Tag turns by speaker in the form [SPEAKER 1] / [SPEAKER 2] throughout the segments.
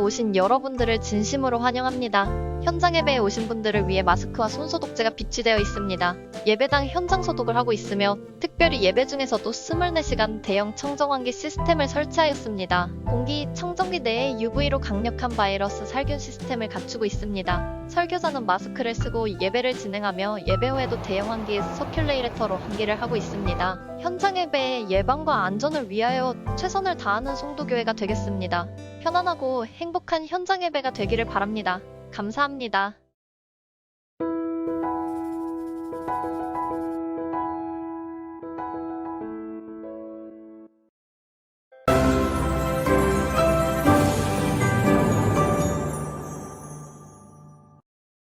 [SPEAKER 1] 오신 여러분들을 진심으로 환영합니다. 현장 예배에 오신 분들을 위해 마스크와 손소독제가 비치되어 있습니다. 예배당 현장 소독을 하고 있으며 특별히 예배 중에서도 24시간 대형 청정환기 시스템을 설치하였습니다. 공기 청정기 내에 UV로 강력한 바이러스 살균 시스템을 갖추고 있습니다. 설교자는 마스크를 쓰고 예배를 진행하며 예배 후에도 대형 환기 서큘레이터로 환기를 하고 있습니다. 현장 예배의 예방과 안전을 위하여 최선을 다하는 송도교회가 되겠습니다. 편안하고 행복한 현장 예배가 되기를 바랍니다. 감사합니다.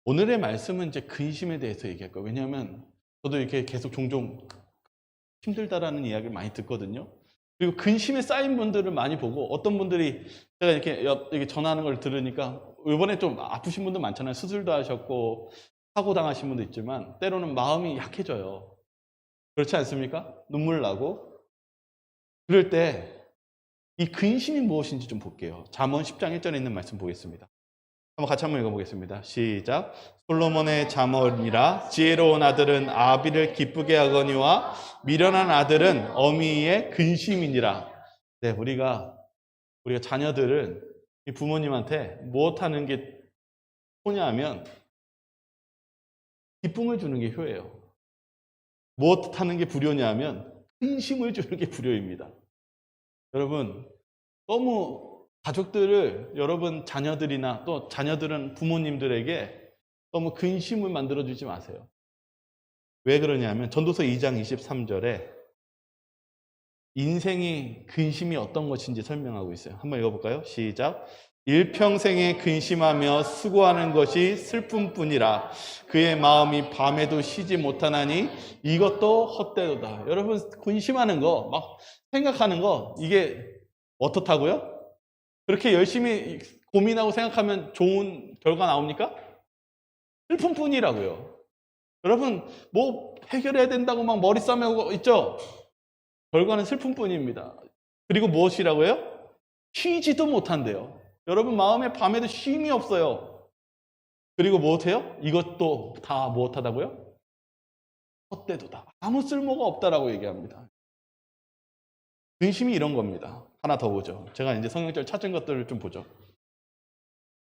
[SPEAKER 2] 오늘의 말씀은 이제 근심에 대해서 얘기할 거예요. 왜냐하면 저도 이렇게 계속 종종 힘들다라는 이야기를 많이 듣거든요. 그리고 근심에 쌓인 분들을 많이 보고, 어떤 분들이 제가 이렇게 전화하는 걸 들으니까 이번에 좀 아프신 분도 많잖아요. 수술도 하셨고 사고 당하신 분도 있지만 때로는 마음이 약해져요. 그렇지 않습니까? 눈물 나고. 그럴 때 이 근심이 무엇인지 좀 볼게요. 잠언 10장 1절에 있는 말씀 보겠습니다. 같이 한번 읽어보겠습니다. 시작. 솔로몬의 잠언이라 지혜로운 아들은 아비를 기쁘게 하거니와 미련한 아들은 어미의 근심이니라. 네, 우리가 자녀들은 이 부모님한테 무엇하는 게 효냐면 기쁨을 주는 게 효예요. 무엇하는 게 불효냐면 근심을 주는 게 불효입니다. 여러분, 너무 가족들을, 여러분 자녀들이나 또 자녀들은 부모님들에게 너무 근심을 만들어주지 마세요. 왜 그러냐면 전도서 2장 23절에 인생이 근심이 어떤 것인지 설명하고 있어요. 한번 읽어볼까요? 시작. 일평생에 근심하며 수고하는 것이 슬픔뿐이라 그의 마음이 밤에도 쉬지 못하나니 이것도 헛되도다. 여러분, 근심하는 거, 막 생각하는 거, 이게 어떻다고요? 그렇게 열심히 고민하고 생각하면 좋은 결과 나옵니까? 슬픔뿐이라고요. 여러분, 뭐 해결해야 된다고 막 머리 싸매고 있죠? 결과는 슬픔뿐입니다. 그리고 무엇이라고요? 쉬지도 못한대요. 여러분, 마음에 밤에도 쉼이 없어요. 그리고 무엇해요? 이것도 다 무엇하다고요? 헛되도다. 아무 쓸모가 없다라고 얘기합니다. 근심이 이런 겁니다. 하나 더 보죠. 제가 이제 성경절 찾은 것들을 좀 보죠.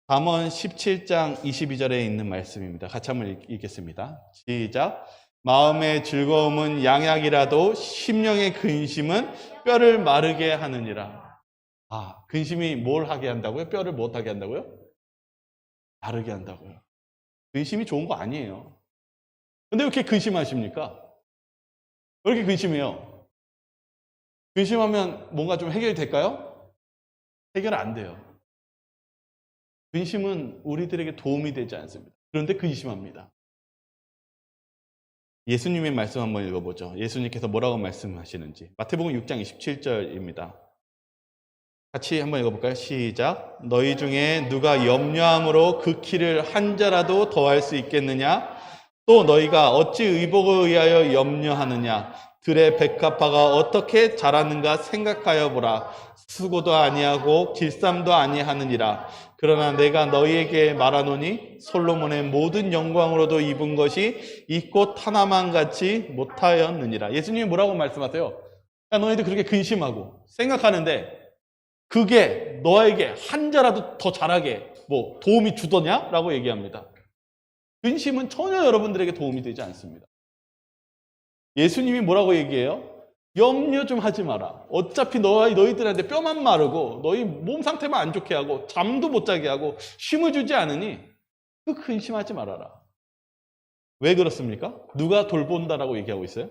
[SPEAKER 2] 잠언 17장 22절에 있는 말씀입니다. 같이 한번 읽겠습니다. 시작. 마음의 즐거움은 양약이라도 심령의 근심은 뼈를 마르게 하느니라. 근심이 뭘 하게 한다고요? 뼈를 못 하게 한다고요? 마르게 한다고요. 근심이 좋은 거 아니에요. 근데 왜 이렇게 근심하십니까? 왜 이렇게 근심해요? 근심하면 뭔가 좀 해결이 될까요? 해결 안 돼요. 근심은 우리들에게 도움이 되지 않습니다. 그런데 근심합니다. 예수님의 말씀 한번 읽어보죠. 예수님께서 뭐라고 말씀하시는지. 마태복음 6장 27절입니다. 같이 한번 읽어볼까요? 시작. 너희 중에 누가 염려함으로 그 키를 한 자라도 더할 수 있겠느냐? 또 너희가 어찌 의복을 위하여 염려하느냐? 들의 백합화가 어떻게 자라는가 생각하여 보라. 수고도 아니하고 길쌈도 아니하느니라. 그러나 내가 너희에게 말하노니 솔로몬의 모든 영광으로도 입은 것이 이 꽃 하나만 같이 못하였느니라. 예수님이 뭐라고 말씀하세요? 너희들 그렇게 근심하고 생각하는데 그게 너에게 한 자라도 더 자라게 도움이 주더냐? 라고 얘기합니다. 근심은 전혀 여러분들에게 도움이 되지 않습니다. 예수님이 뭐라고 얘기해요? 염려 좀 하지 마라. 어차피 너희들한테 뼈만 마르고 너희 몸 상태만 안 좋게 하고 잠도 못 자게 하고 쉼을 주지 않으니 그 근심하지 말아라. 왜 그렇습니까? 누가 돌본다라고 얘기하고 있어요?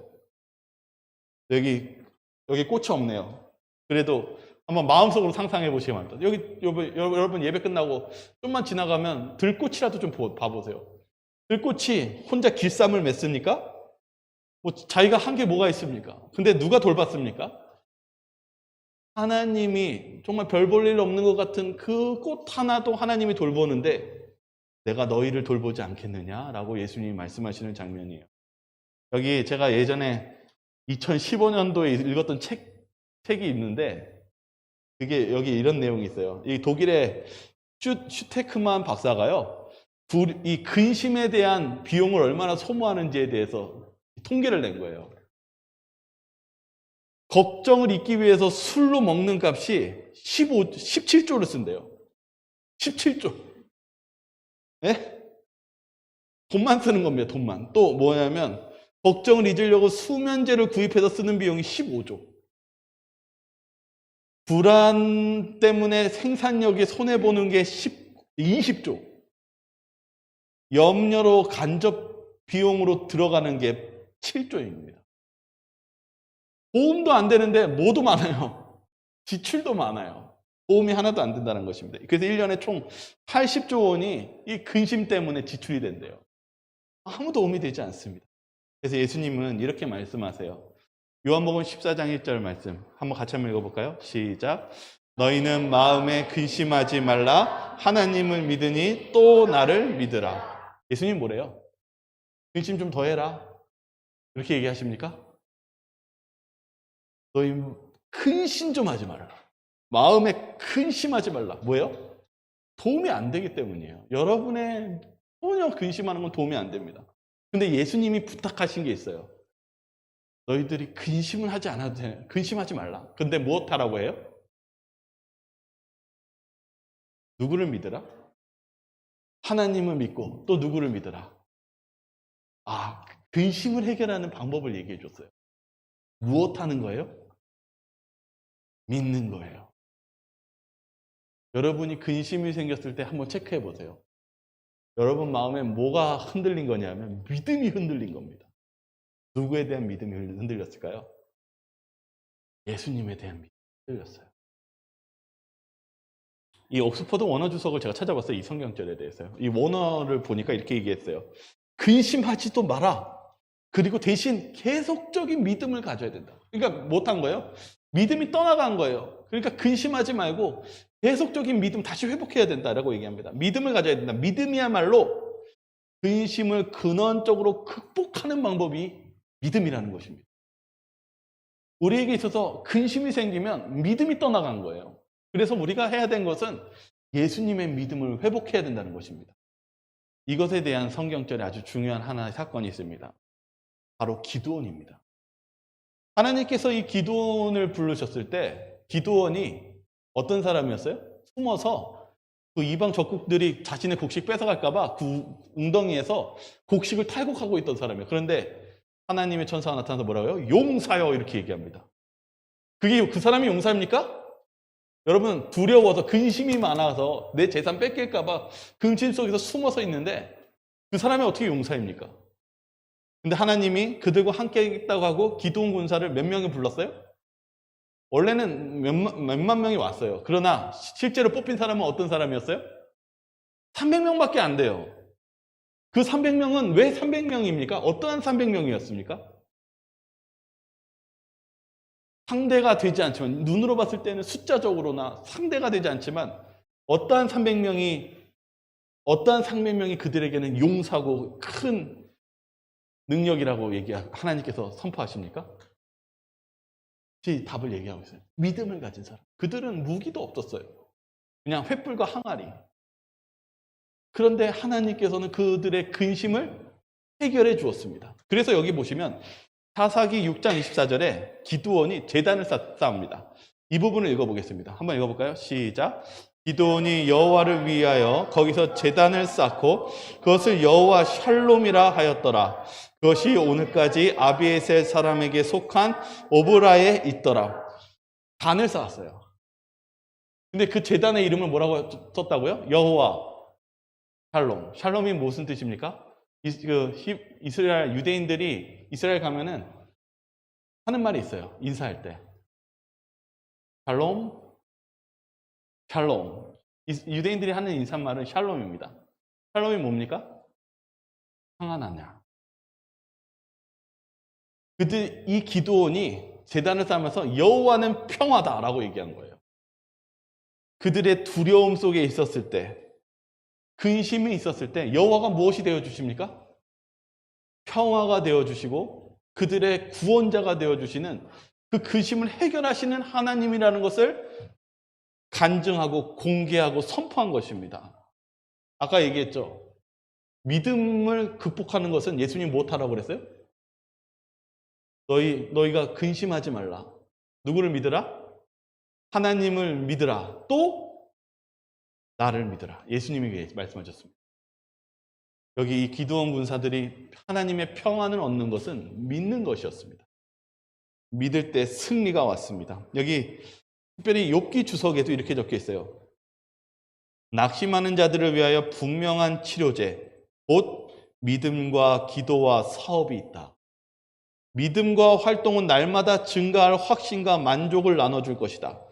[SPEAKER 2] 여기 꽃이 없네요. 그래도 한번 마음속으로 상상해 보시기 바랍니다. 여러분 예배 끝나고 좀만 지나가면 들꽃이라도 좀 봐보세요. 들꽃이 혼자 길쌈을 맺습니까? 자기가 한 게 뭐가 있습니까? 근데 누가 돌봤습니까? 하나님이 정말 별 볼 일 없는 것 같은 그 꽃 하나도 하나님이 돌보는데 내가 너희를 돌보지 않겠느냐라고 예수님이 말씀하시는 장면이에요. 여기 제가 예전에 2015년도에 읽었던 책이 있는데 그게 여기 이런 내용이 있어요. 이 독일의 슈테크만 박사가요, 이 근심에 대한 비용을 얼마나 소모하는지에 대해서 통계를 낸 거예요. 걱정을 잊기 위해서 술로 먹는 값이 17조를 쓴대요. 17조. 예? 돈만 쓰는 겁니다, 돈만. 또 뭐냐면, 걱정을 잊으려고 수면제를 구입해서 쓰는 비용이 15조. 불안 때문에 생산력이 손해보는 게 20조. 염려로 간접 비용으로 들어가는 게 7조입니다. 보험도 안 되는데 뭐도 많아요. 지출도 많아요. 보험이 하나도 안 된다는 것입니다. 그래서 1년에 총 80조 원이 이 근심 때문에 지출이 된대요. 아무 도움이 되지 않습니다. 그래서 예수님은 이렇게 말씀하세요. 요한복음 14장 1절 말씀 한번 같이 한번 읽어볼까요? 시작. 너희는 마음에 근심하지 말라. 하나님을 믿으니 또 나를 믿으라. 예수님 뭐래요? 근심 좀 더 해라. 이렇게 얘기하십니까? 너희 근심 좀 하지 말라. 마음에 근심하지 말라. 뭐예요? 도움이 안 되기 때문이에요. 여러분의 전혀 근심하는 건 도움이 안 됩니다. 근데 예수님이 부탁하신 게 있어요. 너희들이 근심을 하지 않아도 돼. 근심하지 말라. 근데 무엇 하라고 해요? 누구를 믿으라? 하나님을 믿고 또 누구를 믿으라? 근심을 해결하는 방법을 얘기해 줬어요. 무엇 하는 거예요? 믿는 거예요. 여러분이 근심이 생겼을 때 한번 체크해 보세요. 여러분 마음에 뭐가 흔들린 거냐면 믿음이 흔들린 겁니다. 누구에 대한 믿음이 흔들렸을까요? 예수님에 대한 믿음이 흔들렸어요. 이 옥스퍼드 원어 주석을 제가 찾아봤어요. 이 성경절에 대해서요. 이 원어를 보니까 이렇게 얘기했어요. 근심하지도 마라. 그리고 대신 계속적인 믿음을 가져야 된다. 그러니까 못한 거예요? 믿음이 떠나간 거예요. 그러니까 근심하지 말고 계속적인 믿음 다시 회복해야 된다라고 얘기합니다. 믿음을 가져야 된다. 믿음이야말로 근심을 근원적으로 극복하는 방법이 믿음이라는 것입니다. 우리에게 있어서 근심이 생기면 믿음이 떠나간 거예요. 그래서 우리가 해야 된 것은 예수님의 믿음을 회복해야 된다는 것입니다. 이것에 대한 성경절에 아주 중요한 하나의 사건이 있습니다. 바로 기드온입니다. 하나님께서 이 기드온을 부르셨을 때 기드온이 어떤 사람이었어요? 숨어서 그 이방 적국들이 자신의 곡식 뺏어갈까봐 그 웅덩이에서 곡식을 탈곡하고 있던 사람이에요. 그런데 하나님의 천사가 나타나서 뭐라고요? 용사여 이렇게 얘기합니다. 그게 그 사람이 용사입니까? 여러분 두려워서 근심이 많아서 내 재산 뺏길까봐 근심 속에서 숨어서 있는데 그 사람이 어떻게 용사입니까? 근데 하나님이 그들과 함께 있다고 하고 기드온 군사를 몇 명이 불렀어요? 원래는 몇만 명이 왔어요. 그러나 실제로 뽑힌 사람은 어떤 사람이었어요? 300명밖에 안 돼요. 그 300명은 왜 300명입니까? 어떠한 300명이었습니까? 상대가 되지 않지만 눈으로 봤을 때는 숫자적으로나 상대가 되지 않지만 어떠한 300명이 그들에게는 용사고 큰 능력이라고 하나님께서 선포하십니까? 제 답을 얘기하고 있어요. 믿음을 가진 사람. 그들은 무기도 없었어요. 그냥 횃불과 항아리. 그런데 하나님께서는 그들의 근심을 해결해 주었습니다. 그래서 여기 보시면 사사기 6장 24절에 기드온이 제단을 쌓습니다. 이 부분을 읽어보겠습니다. 한번 읽어볼까요? 시작. 기드온이 여호와를 위하여 거기서 제단을 쌓고 그것을 여호와 샬롬이라 하였더라. 그것이 오늘까지 아비에셀 사람에게 속한 오브라에 있더라. 단을 쌓았어요. 근데 그 제단의 이름을 뭐라고 썼다고요? 여호와 샬롬. 샬롬이 무슨 뜻입니까? 이스라엘 유대인들이 이스라엘 가면은 하는 말이 있어요. 인사할 때. 샬롬. 유대인들이 하는 인사말은 샬롬입니다. 샬롬이 뭡니까? 평안하냐. 이 기드온이 제단을 쌓으면서 여호와는 평화다라고 얘기한 거예요. 그들의 두려움 속에 있었을 때, 근심이 있었을 때 여호와가 무엇이 되어주십니까? 평화가 되어주시고 그들의 구원자가 되어주시는 그 근심을 해결하시는 하나님이라는 것을 간증하고 공개하고 선포한 것입니다. 아까 얘기했죠. 믿음을 극복하는 것은 예수님 못하라고 그랬어요? 너희가 근심하지 말라. 누구를 믿으라? 하나님을 믿으라. 또 나를 믿으라. 예수님이 말씀하셨습니다. 여기 이 기드온 군사들이 하나님의 평안을 얻는 것은 믿는 것이었습니다. 믿을 때 승리가 왔습니다. 여기 특별히 욥기 주석에도 이렇게 적혀 있어요. 낙심하는 자들을 위하여 분명한 치료제, 곧 믿음과 기도와 사업이 있다. 믿음과 활동은 날마다 증가할 확신과 만족을 나눠줄 것이다.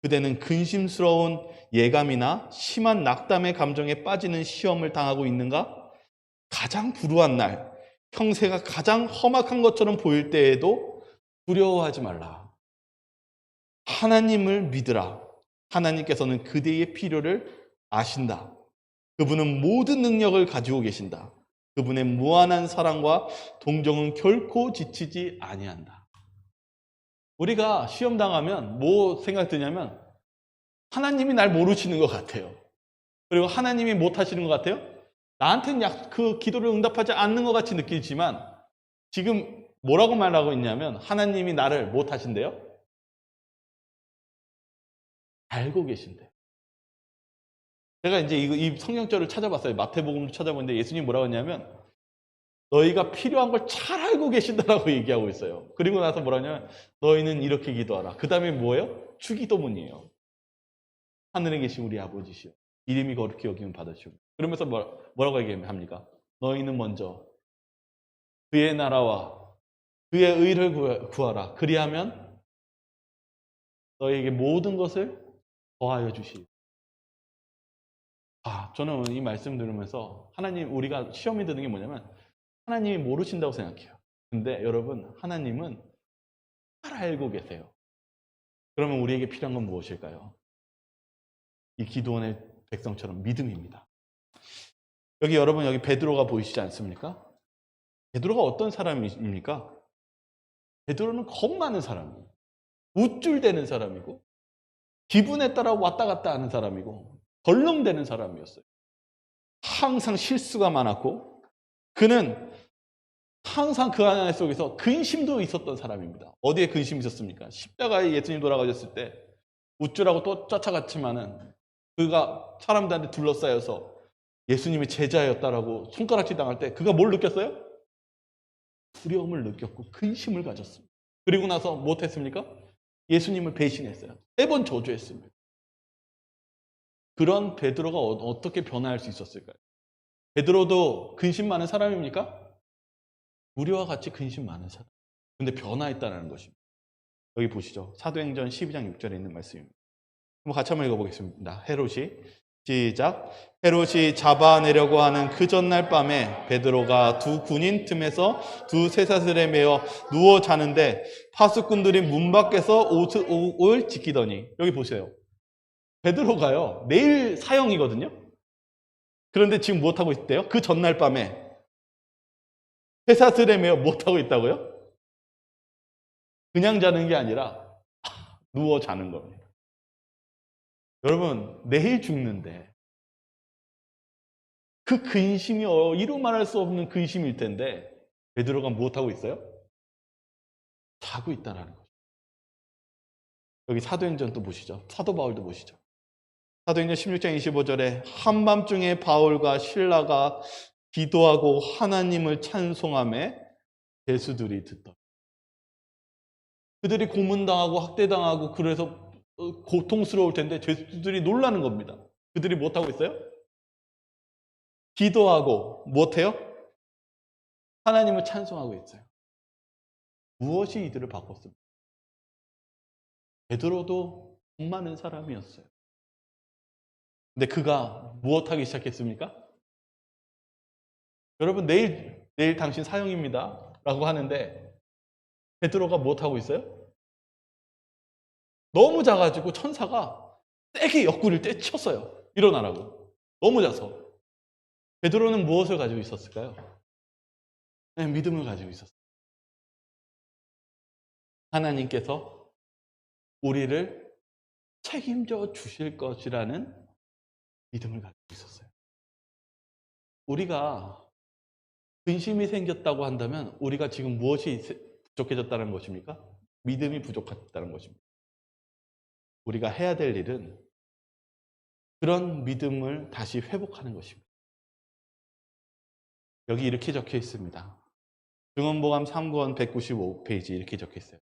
[SPEAKER 2] 그대는 근심스러운 예감이나 심한 낙담의 감정에 빠지는 시험을 당하고 있는가? 가장 불우한 날, 형세가 가장 험악한 것처럼 보일 때에도 두려워하지 말라. 하나님을 믿으라. 하나님께서는 그대의 필요를 아신다. 그분은 모든 능력을 가지고 계신다. 그분의 무한한 사랑과 동정은 결코 지치지 아니한다. 우리가 시험 당하면 뭐 생각 드냐면 하나님이 날 모르시는 것 같아요. 그리고 하나님이 못 하시는 것 같아요. 나한테는 그 기도를 응답하지 않는 것 같이 느끼지만 지금 뭐라고 말하고 있냐면 하나님이 나를 못 하신대요. 알고 계신대. 제가 이제 이 성경절을 찾아봤어요. 마태복음을 찾아보는데 예수님이 뭐라고 했냐면 너희가 필요한 걸 잘 알고 계신다라고 얘기하고 있어요. 그리고 나서 뭐라고 하냐면 너희는 이렇게 기도하라. 그 다음에 뭐예요? 주기도문이에요. 하늘에 계신 우리 아버지시여 이름이 거룩히 여기면 받으시고 그러면서 뭐라고 얘기합니까? 너희는 먼저 그의 나라와 그의 의를 구하라. 그리하면 너희에게 모든 것을 더하여 주시리. 저는 이 말씀 들으면서 하나님 우리가 시험이 드는 게 뭐냐면 하나님이 모르신다고 생각해요. 근데 여러분 하나님은 잘 알고 계세요. 그러면 우리에게 필요한 건 무엇일까요? 이 기도원의 백성처럼 믿음입니다. 여러분 여기 베드로가 보이시지 않습니까? 베드로가 어떤 사람입니까? 베드로는 겁 많은 사람이에요. 우쭐대는 사람이고 기분에 따라 왔다 갔다 하는 사람이고 덜렁대는 사람이었어요. 항상 실수가 많았고 그는 항상 그 안에 속에서 근심도 있었던 사람입니다. 어디에 근심이 있었습니까? 십자가에 예수님 돌아가셨을 때 우쭐하고 또 쫓아갔지만은 그가 사람들한테 둘러싸여서 예수님의 제자였다라고 손가락질 당할 때 그가 뭘 느꼈어요? 두려움을 느꼈고 근심을 가졌습니다. 그리고 나서 못했습니까? 예수님을 배신했어요. 3번 저주했습니다. 그런 베드로가 어떻게 변화할 수 있었을까요? 베드로도 근심 많은 사람입니까? 우리와 같이 근심 많은 사람. 근데 변화했다는 것입니다. 여기 보시죠. 사도행전 12장 6절에 있는 말씀입니다. 한번 같이 한번 읽어보겠습니다. 헤롯이 시작. 헤롯이 잡아내려고 하는 그 전날 밤에 베드로가 두 군인 틈에서 두 쇠사슬에 매어 누워 자는데 파수꾼들이 문 밖에서 옷을 지키더니 여기 보세요. 베드로가요 내일 사형이거든요. 그런데 지금 무엇하고 있대요? 그 전날 밤에 쇠사슬에 매어 무엇하고 있다고요? 그냥 자는 게 아니라 누워 자는 겁니다. 여러분 내일 죽는데 그 근심이 이루 말할 수 없는 근심일 텐데 베드로가 무엇하고 있어요? 자고 있다는 거죠. 여기 사도행전 또 보시죠. 사도 바울도 보시죠. 사도행전 16장 25절에 한밤중에 바울과 실라가 기도하고 하나님을 찬송하며 죄수들이 듣더라. 그들이 고문당하고 학대당하고 그래서 고통스러울 텐데 죄수들이 놀라는 겁니다. 그들이 못하고 있어요? 기도하고 못해요? 하나님을 찬송하고 있어요. 무엇이 이들을 바꿨습니까? 베드로도 돈 많은 사람이었어요. 근데 그가 무엇하기 시작했습니까? 여러분 내일 당신 사형입니다 라고 하는데 베드로가 무엇하고 있어요? 너무 자가지고 천사가 세게 옆구리를 때쳤어요. 일어나라고. 너무 자서. 베드로는 무엇을 가지고 있었을까요? 그냥 믿음을 가지고 있었어요. 하나님께서 우리를 책임져 주실 것이라는 믿음을 가지고 있었어요. 우리가 근심이 생겼다고 한다면 우리가 지금 무엇이 부족해졌다는 것입니까? 믿음이 부족했다는 것입니다. 우리가 해야 될 일은 그런 믿음을 다시 회복하는 것입니다. 여기 이렇게 적혀 있습니다. 증언보감 3권 195페이지 이렇게 적혀 있어요.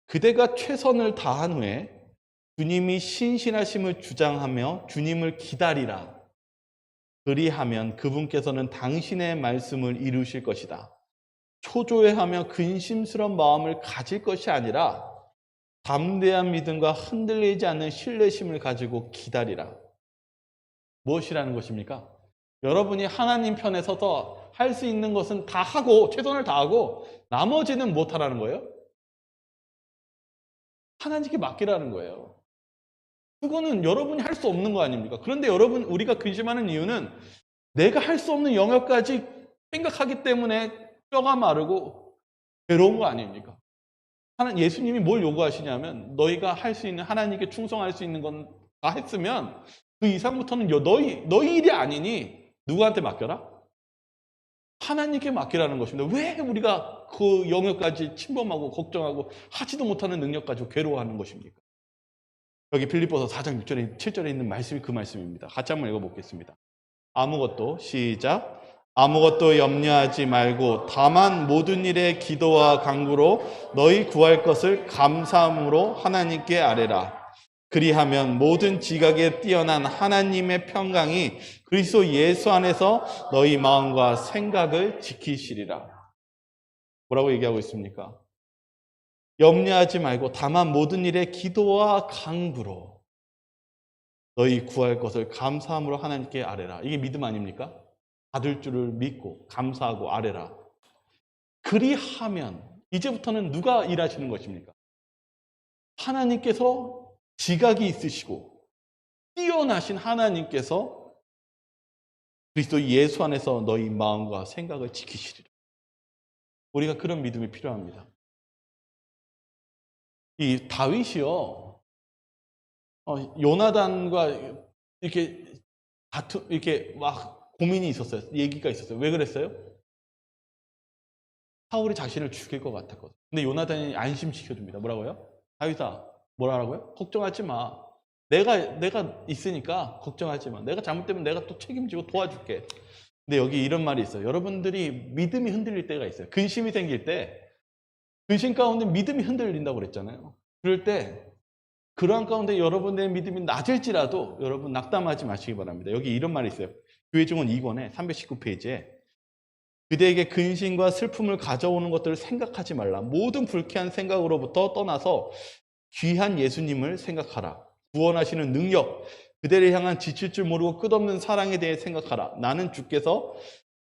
[SPEAKER 2] 그대가 최선을 다한 후에 주님이 신실하심을 주장하며 주님을 기다리라. 그리하면 그분께서는 당신의 말씀을 이루실 것이다. 초조해하며 근심스러운 마음을 가질 것이 아니라 담대한 믿음과 흔들리지 않는 신뢰심을 가지고 기다리라. 무엇이라는 것입니까? 여러분이 하나님 편에 서서 할 수 있는 것은 다 하고 최선을 다하고 나머지는 못하라는 거예요. 하나님께 맡기라는 거예요. 그거는 여러분이 할 수 없는 거 아닙니까? 그런데 여러분, 우리가 근심하는 이유는 내가 할 수 없는 영역까지 생각하기 때문에 뼈가 마르고 괴로운 거 아닙니까? 예수님이 뭘 요구하시냐면 너희가 할 수 있는, 하나님께 충성할 수 있는 건 다 했으면 그 이상부터는 너희 일이 아니니 누구한테 맡겨라? 하나님께 맡기라는 것입니다. 왜 우리가 그 영역까지 침범하고 걱정하고 하지도 못하는 능력 가지고 괴로워하는 것입니까? 여기 빌립보서 4장 6절에 7절에 있는 말씀이 그 말씀입니다. 같이 한번 읽어보겠습니다. 아무것도, 시작. 아무것도 염려하지 말고 다만 모든 일에 기도와 간구로 너희 구할 것을 감사함으로 하나님께 아뢰라. 그리하면 모든 지각에 뛰어난 하나님의 평강이 그리스도 예수 안에서 너희 마음과 생각을 지키시리라. 뭐라고 얘기하고 있습니까? 염려하지 말고 다만 모든 일에 기도와 간구로 너희 구할 것을 감사함으로 하나님께 아뢰라. 이게 믿음 아닙니까? 받을 줄을 믿고 감사하고 아뢰라. 그리하면 이제부터는 누가 일하시는 것입니까? 하나님께서 지각이 있으시고 뛰어나신 하나님께서 그리스도 예수 안에서 너희 마음과 생각을 지키시리라. 우리가 그런 믿음이 필요합니다. 이 다윗이요, 요나단과 이렇게 막 고민이 있었어요. 얘기가 있었어요. 왜 그랬어요? 사울이 자신을 죽일 것 같았거든요. 근데 요나단이 안심시켜줍니다. 뭐라고요? 다윗아, 뭐라고요? 걱정하지 마. 내가 있으니까 걱정하지 마. 내가 잘못되면 내가 또 책임지고 도와줄게. 근데 여기 이런 말이 있어요. 여러분들이 믿음이 흔들릴 때가 있어요. 근심이 생길 때, 근심 가운데 믿음이 흔들린다고 그랬잖아요. 그럴 때 그러한 가운데 여러분의 믿음이 낮을지라도 여러분 낙담하지 마시기 바랍니다. 여기 이런 말이 있어요. 교회 증언 2권에 319페이지에 그대에게 근심과 슬픔을 가져오는 것들을 생각하지 말라. 모든 불쾌한 생각으로부터 떠나서 귀한 예수님을 생각하라. 구원하시는 능력, 그대를 향한 지칠 줄 모르고 끝없는 사랑에 대해 생각하라. 나는 주께서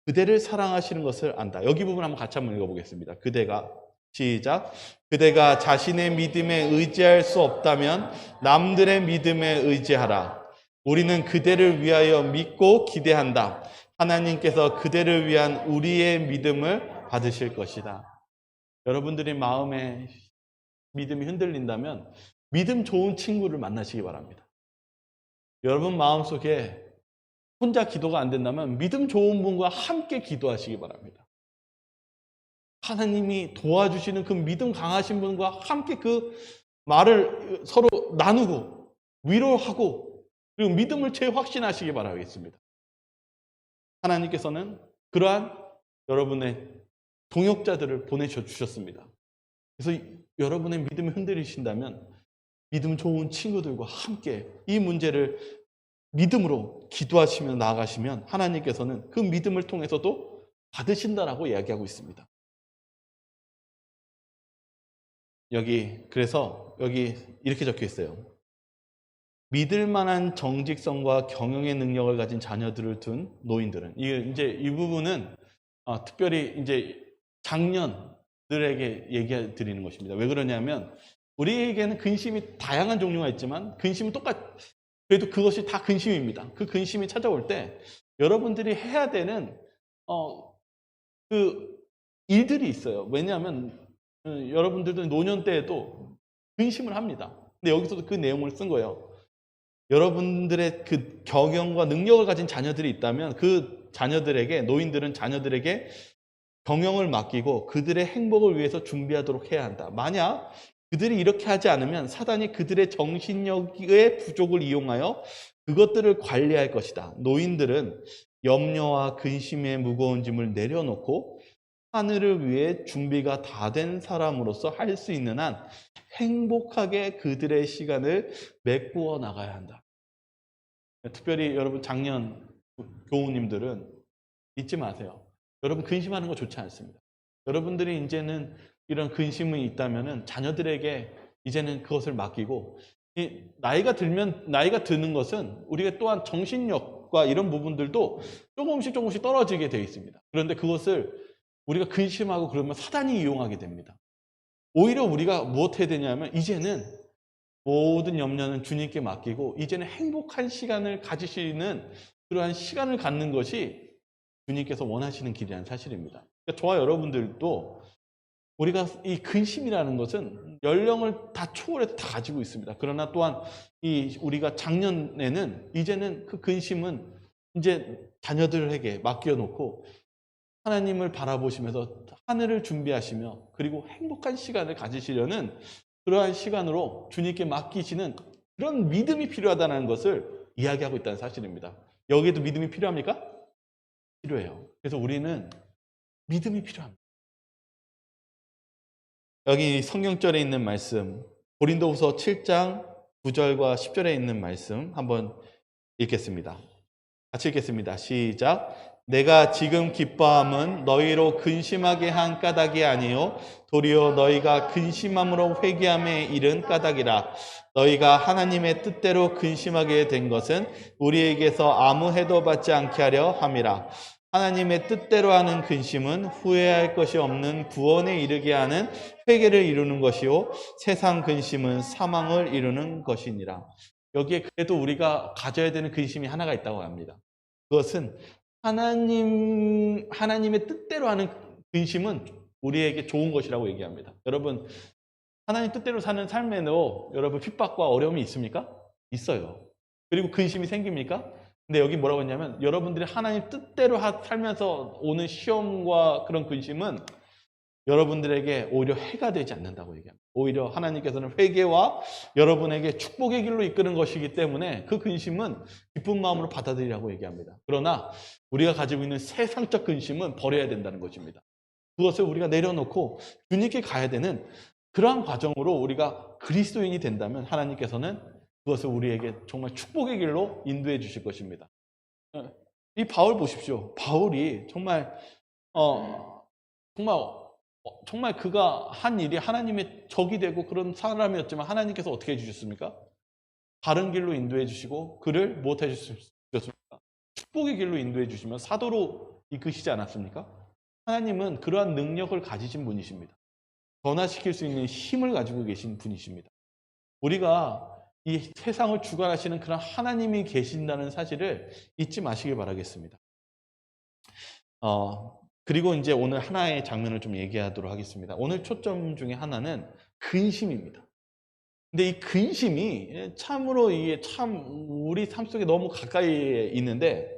[SPEAKER 2] 그대를 사랑하시는 것을 안다. 여기 부분 한번 같이 한번 읽어보겠습니다. 그대가, 시작. 그대가 자신의 믿음에 의지할 수 없다면 남들의 믿음에 의지하라. 우리는 그대를 위하여 믿고 기대한다. 하나님께서 그대를 위한 우리의 믿음을 받으실 것이다. 여러분들의 마음에 믿음이 흔들린다면 믿음 좋은 친구를 만나시기 바랍니다. 여러분 마음속에 혼자 기도가 안 된다면 믿음 좋은 분과 함께 기도하시기 바랍니다. 하나님이 도와주시는 그 믿음 강하신 분과 함께 그 말을 서로 나누고 위로하고 그리고 믿음을 재확신하시기 바라겠습니다. 하나님께서는 그러한 여러분의 동역자들을 보내주셨습니다. 그래서 여러분의 믿음이 흔들리신다면 믿음 좋은 친구들과 함께 이 문제를 믿음으로 기도하시며 나아가시면 하나님께서는 그 믿음을 통해서도 받으신다라고 이야기하고 있습니다. 그래서 여기 이렇게 적혀 있어요. 믿을 만한 정직성과 경영의 능력을 가진 자녀들을 둔 노인들은, 이 부분은 특별히 이제 장년들에게 얘기 드리는 것입니다. 왜 그러냐면 우리에게는 근심이 다양한 종류가 있지만 근심은 그래도 그것이 다 근심입니다. 그 근심이 찾아올 때 여러분들이 해야 되는 그 일들이 있어요. 왜냐하면 여러분들도 노년 때에도 근심을 합니다. 근데 여기서도 그 내용을 쓴 거예요. 여러분들의 그 경영과 능력을 가진 자녀들이 있다면 그 자녀들에게, 노인들은 자녀들에게 경영을 맡기고 그들의 행복을 위해서 준비하도록 해야 한다. 만약 그들이 이렇게 하지 않으면 사단이 그들의 정신력의 부족을 이용하여 그것들을 관리할 것이다. 노인들은 염려와 근심의 무거운 짐을 내려놓고 하늘을 위해 준비가 다 된 사람으로서 할 수 있는 한 행복하게 그들의 시간을 메꾸어 나가야 한다. 특별히 여러분 작년 교우님들은 잊지 마세요. 여러분 근심하는 거 좋지 않습니다. 여러분들이 이제는 이런 근심이 있다면은 자녀들에게 이제는 그것을 맡기고, 나이가 드는 것은 우리가 또한 정신력과 이런 부분들도 조금씩 떨어지게 되어 있습니다. 그런데 그것을 우리가 근심하고 그러면 사단이 이용하게 됩니다. 오히려 우리가 무엇 해야 되냐면 이제는 모든 염려는 주님께 맡기고 이제는 행복한 시간을 가지시는 그러한 시간을 갖는 것이 주님께서 원하시는 길이라는 사실입니다. 그러니까 저와 여러분들도 우리가 이 근심이라는 것은 연령을 다 초월해서 다 가지고 있습니다. 그러나 또한 우리가 작년에는 이제는 그 근심은 이제 자녀들에게 맡겨놓고 하나님을 바라보시면서 하늘을 준비하시며 그리고 행복한 시간을 가지시려는 그러한 시간으로 주님께 맡기시는 그런 믿음이 필요하다는 것을 이야기하고 있다는 사실입니다. 여기에도 믿음이 필요합니까? 필요해요. 그래서 우리는 믿음이 필요합니다. 여기 성경절에 있는 말씀, 고린도후서 7장 9절과 10절에 있는 말씀 한번 읽겠습니다. 같이 읽겠습니다. 시작. 내가 지금 기뻐함은 너희로 근심하게 한 까닭이 아니요 도리어 너희가 근심함으로 회개함에 이른 까닭이라. 너희가 하나님의 뜻대로 근심하게 된 것은 우리에게서 아무 해도 받지 않게 하려 함이라. 하나님의 뜻대로 하는 근심은 후회할 것이 없는 구원에 이르게 하는 회개를 이루는 것이요 세상 근심은 사망을 이루는 것이니라. 여기에 그래도 우리가 가져야 되는 근심이 하나가 있다고 합니다. 그것은 하나님의 뜻대로 하는 근심은 우리에게 좋은 것이라고 얘기합니다. 여러분, 하나님 뜻대로 사는 삶에도 여러분 핍박과 어려움이 있습니까? 있어요. 그리고 근심이 생깁니까? 근데 여기 뭐라고 했냐면 여러분들이 하나님 뜻대로 살면서 오는 시험과 그런 근심은 여러분들에게 오히려 해가 되지 않는다고 얘기합니다. 오히려 하나님께서는 회개와 여러분에게 축복의 길로 이끄는 것이기 때문에 그 근심은 기쁜 마음으로 받아들이라고 얘기합니다. 그러나 우리가 가지고 있는 세상적 근심은 버려야 된다는 것입니다. 그것을 우리가 내려놓고 주님께 가야 되는 그러한 과정으로 우리가 그리스도인이 된다면 하나님께서는 그것을 우리에게 정말 축복의 길로 인도해 주실 것입니다. 이 바울 보십시오. 바울이 정말 그가 한 일이 하나님의 적이 되고 그런 사람이었지만 하나님께서 어떻게 해주셨습니까? 바른 길로 인도해 주시고 그를 무엇해 주셨습니까? 축복의 길로 인도해 주시면 사도로 이끄시지 않았습니까? 하나님은 그러한 능력을 가지신 분이십니다. 변화시킬 수 있는 힘을 가지고 계신 분이십니다. 우리가 이 세상을 주관하시는 그런 하나님이 계신다는 사실을 잊지 마시길 바라겠습니다. 그리고 이제 오늘 하나의 장면을 좀 얘기하도록 하겠습니다. 오늘 초점 중에 하나는 근심입니다. 근데 이 근심이 참으로 이게 참 우리 삶 속에 너무 가까이 있는데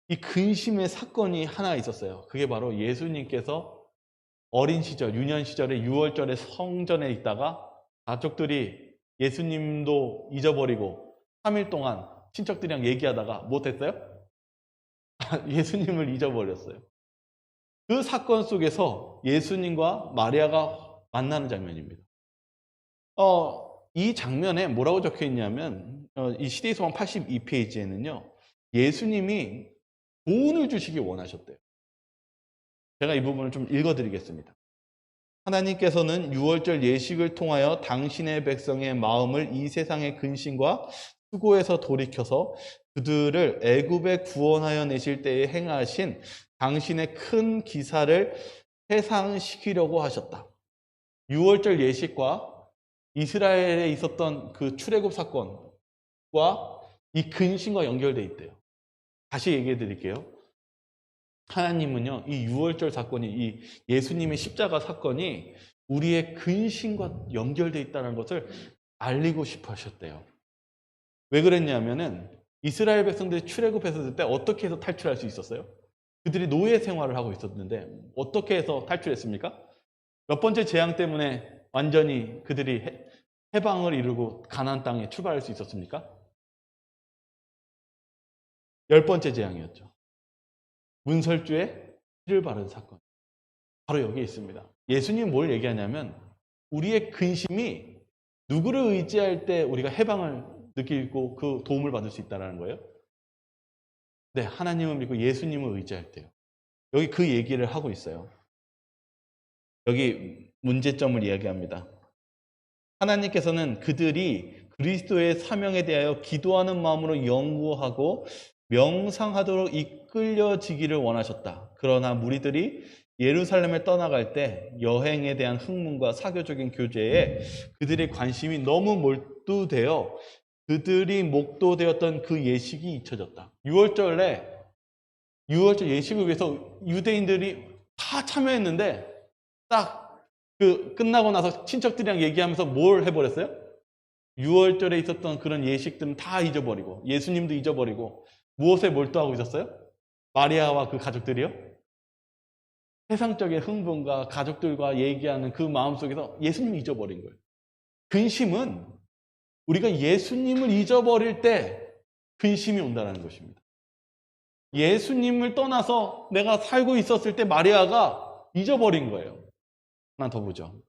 [SPEAKER 2] 이 근심의 사건이 하나 있었어요. 그게 바로 예수님께서 어린 시절, 유년 시절에 6월절에 성전에 있다가 가족들이 예수님도 잊어버리고 3일 동안 친척들이랑 얘기하다가 못했어요? 예수님을 잊어버렸어요. 그 사건 속에서 예수님과 마리아가 만나는 장면입니다. 이 장면에 뭐라고 적혀 있냐면 이 시대소망 82페이지에는요. 예수님이 돈을 주시기 원하셨대요. 제가 이 부분을 좀 읽어드리겠습니다. 하나님께서는 유월절 예식을 통하여 당신의 백성의 마음을 이 세상의 근심과 수고에서 돌이켜서 그들을 애굽에 구원하여 내실 때에 행하신 당신의 큰 기사를 해상시키려고 하셨다. 유월절 예식과 이스라엘에 있었던 그 출애굽 사건과 이 근심과 연결되어 있대요. 다시 얘기해 드릴게요. 하나님은요, 이 유월절 사건이, 이 예수님의 십자가 사건이 우리의 근심과 연결되어 있다는 것을 알리고 싶어 하셨대요. 왜 그랬냐면은 이스라엘 백성들이 출애굽했을 때 어떻게 해서 탈출할 수 있었어요? 그들이 노예 생활을 하고 있었는데 어떻게 해서 탈출했습니까? 몇 번째 재앙 때문에 완전히 그들이 해방을 이루고 가나안 땅에 출발할 수 있었습니까? 10번째 재앙이었죠. 문설주에 피를 바른 사건. 바로 여기에 있습니다. 예수님이 뭘 얘기하냐면 우리의 근심이 누구를 의지할 때 우리가 해방을 느끼고 그 도움을 받을 수 있다는 거예요? 네, 하나님을 믿고 예수님을 의지할 때요. 여기 그 얘기를 하고 있어요. 여기 문제점을 이야기합니다. 하나님께서는 그들이 그리스도의 사명에 대하여 기도하는 마음으로 연구하고 명상하도록 이끌려지기를 원하셨다. 그러나 무리들이 예루살렘을 떠나갈 때 여행에 대한 흥문과 사교적인 교제에 그들의 관심이 너무 몰두되어 그들이 목도되었던 그 예식이 잊혀졌다. 6월절 예식을 위해서 유대인들이 다 참여했는데 딱 그 끝나고 나서 친척들이랑 얘기하면서 뭘 해버렸어요? 6월절에 있었던 그런 예식들은 다 잊어버리고 예수님도 잊어버리고 무엇에 몰두하고 있었어요? 마리아와 그 가족들이요? 세상적인 흥분과 가족들과 얘기하는 그 마음속에서 예수님을 잊어버린 거예요. 근심은 우리가 예수님을 잊어버릴 때 근심이 온다는 것입니다. 예수님을 떠나서 내가 살고 있었을 때 마리아가 잊어버린 거예요. 하나 더 보죠.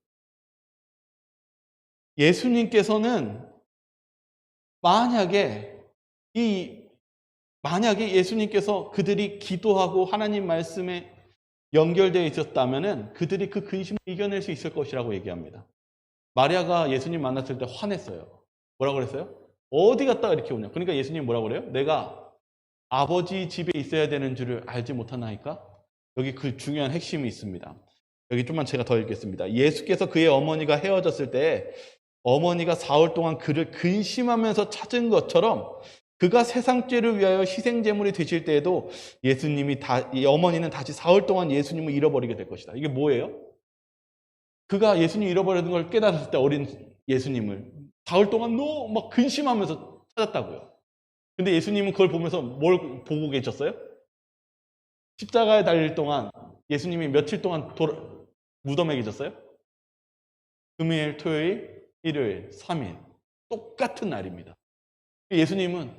[SPEAKER 2] 예수님께서는 만약에 예수님께서 그들이 기도하고 하나님 말씀에 연결되어 있었다면은 그들이 그 근심을 이겨낼 수 있을 것이라고 얘기합니다. 마리아가 예수님 만났을 때 화냈어요. 뭐라고 그랬어요? 어디 갔다가 이렇게 오냐? 그러니까 예수님 뭐라고 그래요? 내가 아버지 집에 있어야 되는 줄을 알지 못하나이까? 여기 그 중요한 핵심이 있습니다. 여기 좀만 제가 더 읽겠습니다. 예수께서 그의 어머니가 헤어졌을 때 어머니가 사흘 동안 그를 근심하면서 찾은 것처럼 그가 세상 죄를 위하여 희생제물이 되실 때에도 이 어머니는 다시 사흘 동안 예수님을 잃어버리게 될 것이다. 이게 뭐예요? 그가 예수님 잃어버리는 걸 깨달았을 때 어린 예수님을 사흘 동안 너무 막 근심하면서 찾았다고요. 근데 예수님은 그걸 보면서 뭘 보고 계셨어요? 십자가에 달릴 동안 예수님이 며칠 동안 무덤에 계셨어요? 금요일, 토요일, 일요일, 3일. 똑같은 날입니다. 예수님은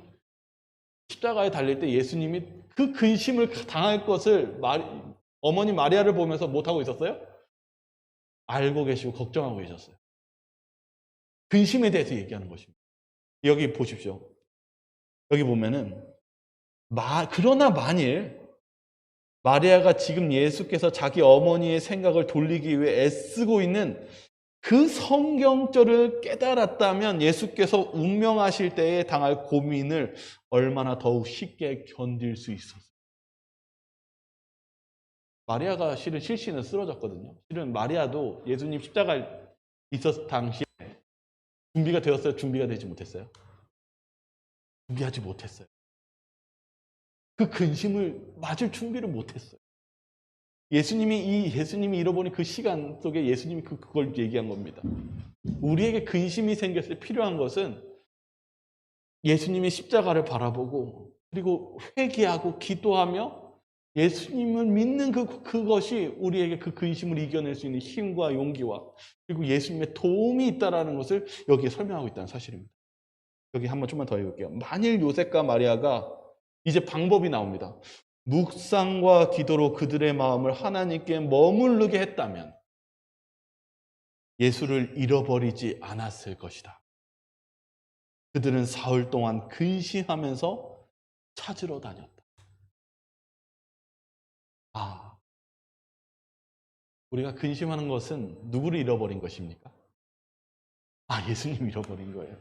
[SPEAKER 2] 십자가에 달릴 때 예수님이 그 근심을 당할 것을 어머니 마리아를 보면서 못하고 있었어요? 알고 계시고 걱정하고 계셨어요. 근심에 대해서 얘기하는 것입니다. 여기 보십시오. 여기 보면은 그러나 만일 마리아가 지금 예수께서 자기 어머니의 생각을 돌리기 위해 애쓰고 있는 그 성경절을 깨달았다면 예수께서 운명하실 때에 당할 고민을 얼마나 더욱 쉽게 견딜 수 있었어요. 마리아가 실은 실신은 쓰러졌거든요. 실은 마리아도 예수님 십자가에 있었을 당시에 준비가 되었어요? 준비가 되지 못했어요? 준비하지 못했어요. 그 근심을 맞을 준비를 못했어요. 예수님이 잃어버린 그 시간 속에 예수님이 그걸 얘기한 겁니다. 우리에게 근심이 생겼을 때 필요한 것은 예수님의 십자가를 바라보고 그리고 회개하고 기도하며 예수님을 믿는 그것이 우리에게 그 근심을 이겨낼 수 있는 힘과 용기와 그리고 예수님의 도움이 있다는 것을 여기에 설명하고 있다는 사실입니다. 여기 한번 좀만 더 읽을게요. 만일 요셉과 마리아가 이제 방법이 나옵니다. 묵상과 기도로 그들의 마음을 하나님께 머무르게 했다면 예수를 잃어버리지 않았을 것이다. 그들은 사흘 동안 근심하면서 찾으러 다녔다. 우리가 근심하는 것은 누구를 잃어버린 것입니까? 예수님 잃어버린 거예요.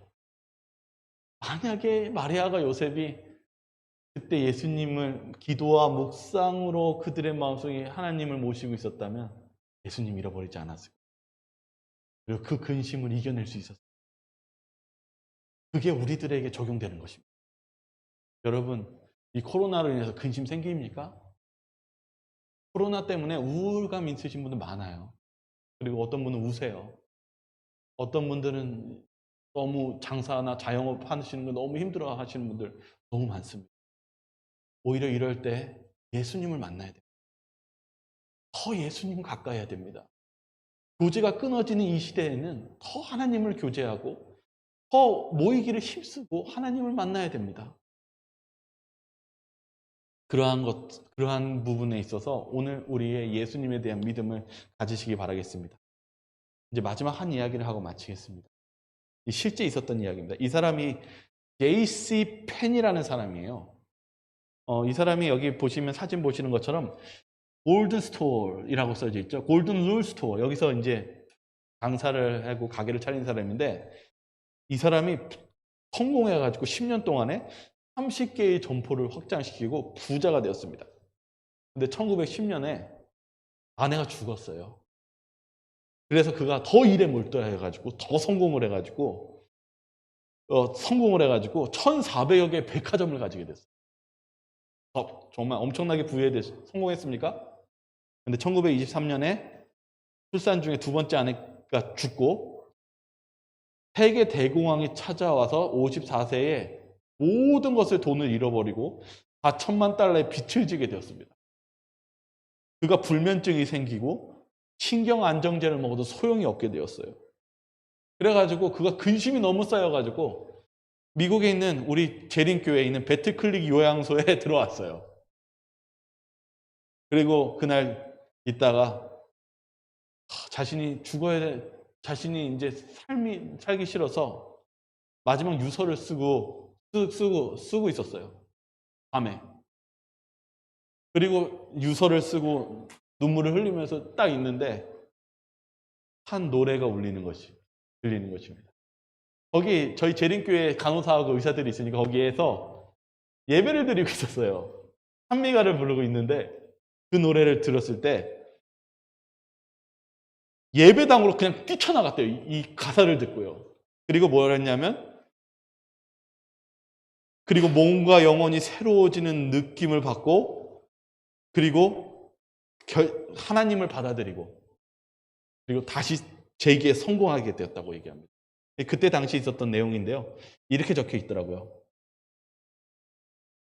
[SPEAKER 2] 만약에 마리아가 요셉이 그때 예수님을 기도와 묵상으로 그들의 마음속에 하나님을 모시고 있었다면 예수님 잃어버리지 않았을 거예요. 그리고 그 근심을 이겨낼 수 있었어요. 그게 우리들에게 적용되는 것입니다. 여러분, 이 코로나로 인해서 근심 생깁니까? 코로나 때문에 우울감 있으신 분들 많아요. 그리고 어떤 분은 우세요. 어떤 분들은 너무 장사나 자영업 하시는 거 너무 힘들어 하시는 분들 너무 많습니다. 오히려 이럴 때 예수님을 만나야 돼요. 더 예수님 가까이 해야 됩니다. 교제가 끊어지는 이 시대에는 더 하나님을 교제하고 더 모이기를 힘쓰고 하나님을 만나야 됩니다. 그러한 부분에 있어서 오늘 우리의 예수님에 대한 믿음을 가지시기 바라겠습니다. 이제 마지막 한 이야기를 하고 마치겠습니다. 실제 있었던 이야기입니다. 이 사람이 J.C. 펜이라는 사람이에요. 이 사람이 여기 보시면 사진 보시는 것처럼 골든 스토어이라고 써져 있죠. 골든 룰 스토어. 여기서 이제 장사를 하고 가게를 차린 사람인데 이 사람이 성공해가지고 10년 동안에 30개의 점포를 확장시키고 부자가 되었습니다. 근데 1910년에 아내가 죽었어요. 그래서 그가 더 일에 몰두해가지고 더 성공을 해가지고 1,400여 개의 백화점을 가지게 됐어요. 정말 엄청나게 성공했습니까? 근데 1923년에 출산 중에 두 번째 아내가 죽고 세계 대공황이 찾아와서 54세에 모든 것을 돈을 잃어버리고 4천만 달러의 빚을 지게 되었습니다. 그가 불면증이 생기고 신경 안정제를 먹어도 소용이 없게 되었어요. 그래가지고 그가 근심이 너무 쌓여가지고 미국에 있는 우리 재림교회에 있는 배틀클릭 요양소에 들어왔어요. 그리고 그날 있다가 자신이 이제 살기 싫어서 마지막 유서를 쓰고 있었어요. 밤에. 그리고 유서를 쓰고 눈물을 흘리면서 딱 있는데 한 노래가 들리는 것입니다. 거기 저희 재림교회 간호사하고 의사들이 있으니까 거기에서 예배를 드리고 있었어요. 찬미가를 부르고 있는데 그 노래를 들었을 때 예배당으로 그냥 뛰쳐나갔대요. 이 가사를 듣고요. 그리고 뭘 했냐면 그리고 몸과 영혼이 새로워지는 느낌을 받고 그리고 하나님을 받아들이고 그리고 다시 재기에 성공하게 되었다고 얘기합니다. 그때 당시 있었던 내용인데요. 이렇게 적혀 있더라고요.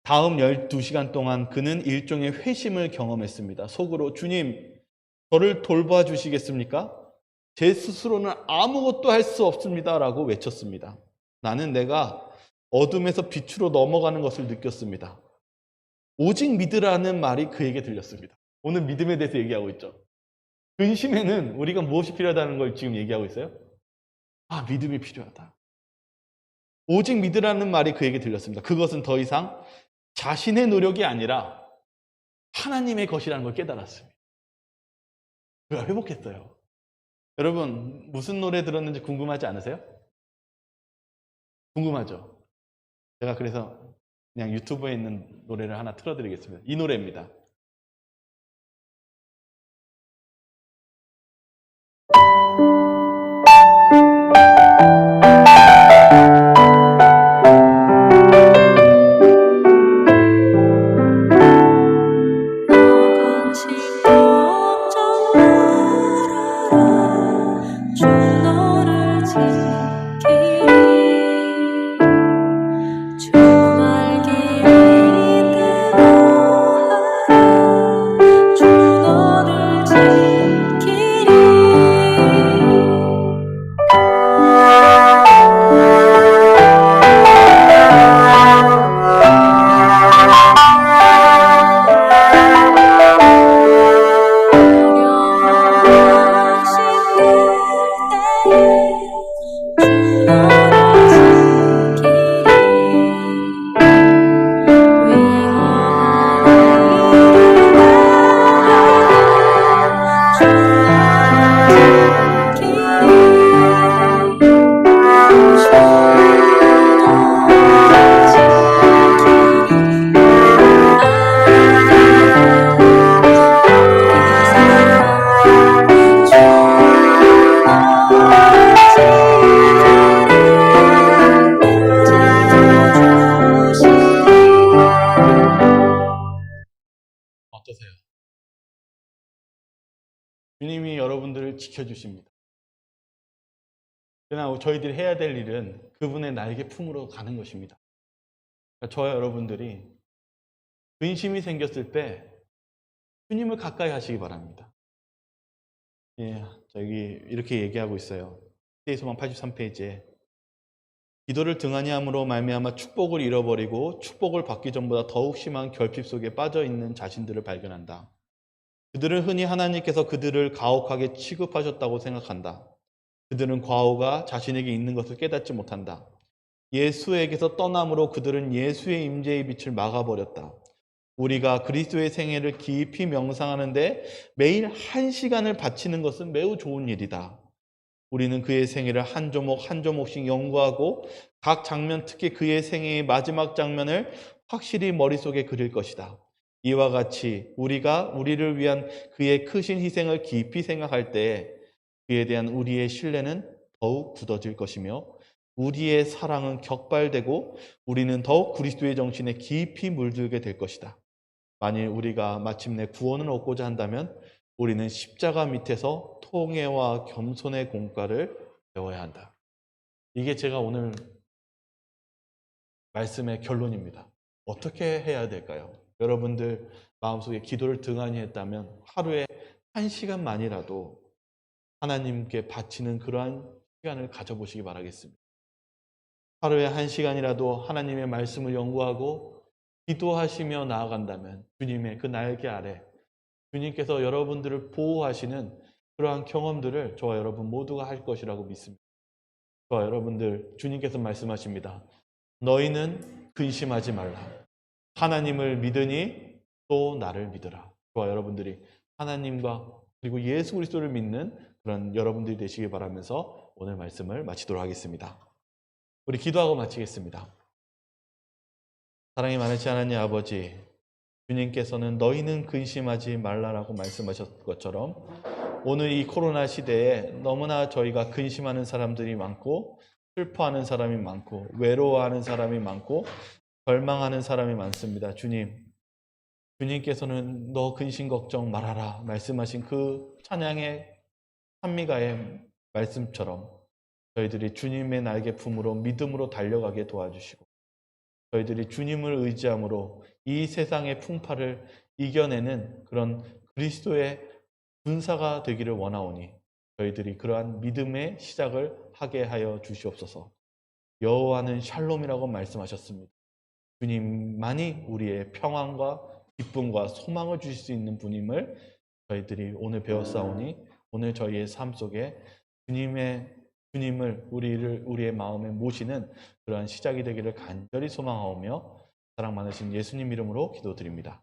[SPEAKER 2] 다음 12시간 동안 그는 일종의 회심을 경험했습니다. 속으로 주님, 저를 돌봐주시겠습니까? 제 스스로는 아무것도 할 수 없습니다. 라고 외쳤습니다. 나는 내가 어둠에서 빛으로 넘어가는 것을 느꼈습니다. 오직 믿으라는 말이 그에게 들렸습니다. 오늘 믿음에 대해서 얘기하고 있죠. 근심에는 우리가 무엇이 필요하다는 걸 지금 얘기하고 있어요? 믿음이 필요하다. 오직 믿으라는 말이 그에게 들렸습니다. 그것은 더 이상 자신의 노력이 아니라 하나님의 것이라는 걸 깨달았습니다. 그가 회복했어요. 여러분, 무슨 노래 들었는지 궁금하지 않으세요? 궁금하죠? 제가 그래서 그냥 유튜브에 있는 노래를 하나 틀어드리겠습니다. 이 노래입니다. 어떠세요? 주님이 여러분들을 지켜주십니다. 그러나 저희들이 해야 될 일은 그분의 날개 품으로 가는 것입니다. 그러니까 저와 여러분들이 근심이 생겼을 때 주님을 가까이 하시기 바랍니다. 예, 저기 이렇게 얘기하고 있어요. 시대의 소망 83페이지에 기도를 등한히 함으로 말미암아 축복을 잃어버리고 축복을 받기 전보다 더욱 심한 결핍 속에 빠져 있는 자신들을 발견한다. 그들은 흔히 하나님께서 그들을 가혹하게 취급하셨다고 생각한다. 그들은 과오가 자신에게 있는 것을 깨닫지 못한다. 예수에게서 떠남으로 그들은 예수의 임재의 빛을 막아버렸다. 우리가 그리스도의 생애를 깊이 명상하는데 매일 1시간을 바치는 것은 매우 좋은 일이다. 우리는 그의 생애를 한 조목 한 조목씩 연구하고 각 장면, 특히 그의 생애의 마지막 장면을 확실히 머릿속에 그릴 것이다. 이와 같이 우리가 우리를 위한 그의 크신 희생을 깊이 생각할 때 그에 대한 우리의 신뢰는 더욱 굳어질 것이며 우리의 사랑은 격발되고 우리는 더욱 그리스도의 정신에 깊이 물들게 될 것이다. 만일 우리가 마침내 구원을 얻고자 한다면 우리는 십자가 밑에서 통회와 겸손의 공과를 배워야 한다. 이게 제가 오늘 말씀의 결론입니다. 어떻게 해야 될까요? 여러분들 마음속에 기도를 등한히 했다면 하루에 1시간만이라도 하나님께 바치는 그러한 시간을 가져보시기 바라겠습니다. 하루에 1시간이라도 하나님의 말씀을 연구하고 기도하시며 나아간다면 주님의 그 날개 아래 주님께서 여러분들을 보호하시는 그러한 경험들을 저와 여러분 모두가 할 것이라고 믿습니다. 저와 여러분들 주님께서 말씀하십니다. 너희는 근심하지 말라. 하나님을 믿으니 또 나를 믿으라. 저와 여러분들이 하나님과 그리고 예수 그리스도를 믿는 그런 여러분들이 되시길 바라면서 오늘 말씀을 마치도록 하겠습니다. 우리 기도하고 마치겠습니다. 사랑이 많으신 하나님 아버지, 주님께서는 너희는 근심하지 말라라고 말씀하셨던 것처럼 오늘 이 코로나 시대에 너무나 저희가 근심하는 사람들이 많고 슬퍼하는 사람이 많고 외로워하는 사람이 많고 절망하는 사람이 많습니다. 주님께서는 너 근심 걱정 말아라 말씀하신 그 찬양의 찬미가의 말씀처럼 저희들이 주님의 날개 품으로 믿음으로 달려가게 도와주시고 저희들이 주님을 의지함으로 이 세상의 풍파를 이겨내는 그런 그리스도의 군사가 되기를 원하오니 저희들이 그러한 믿음의 시작을 하게 하여 주시옵소서. 여호와는 샬롬이라고 말씀하셨습니다. 주님만이 우리의 평안과 기쁨과 소망을 주실 수 있는 분임을 저희들이 오늘 배웠사오니 오늘 저희의 삶 속에 주님을 우리의 마음에 모시는 그러한 시작이 되기를 간절히 소망하오며 사랑 많으신 예수님 이름으로 기도드립니다.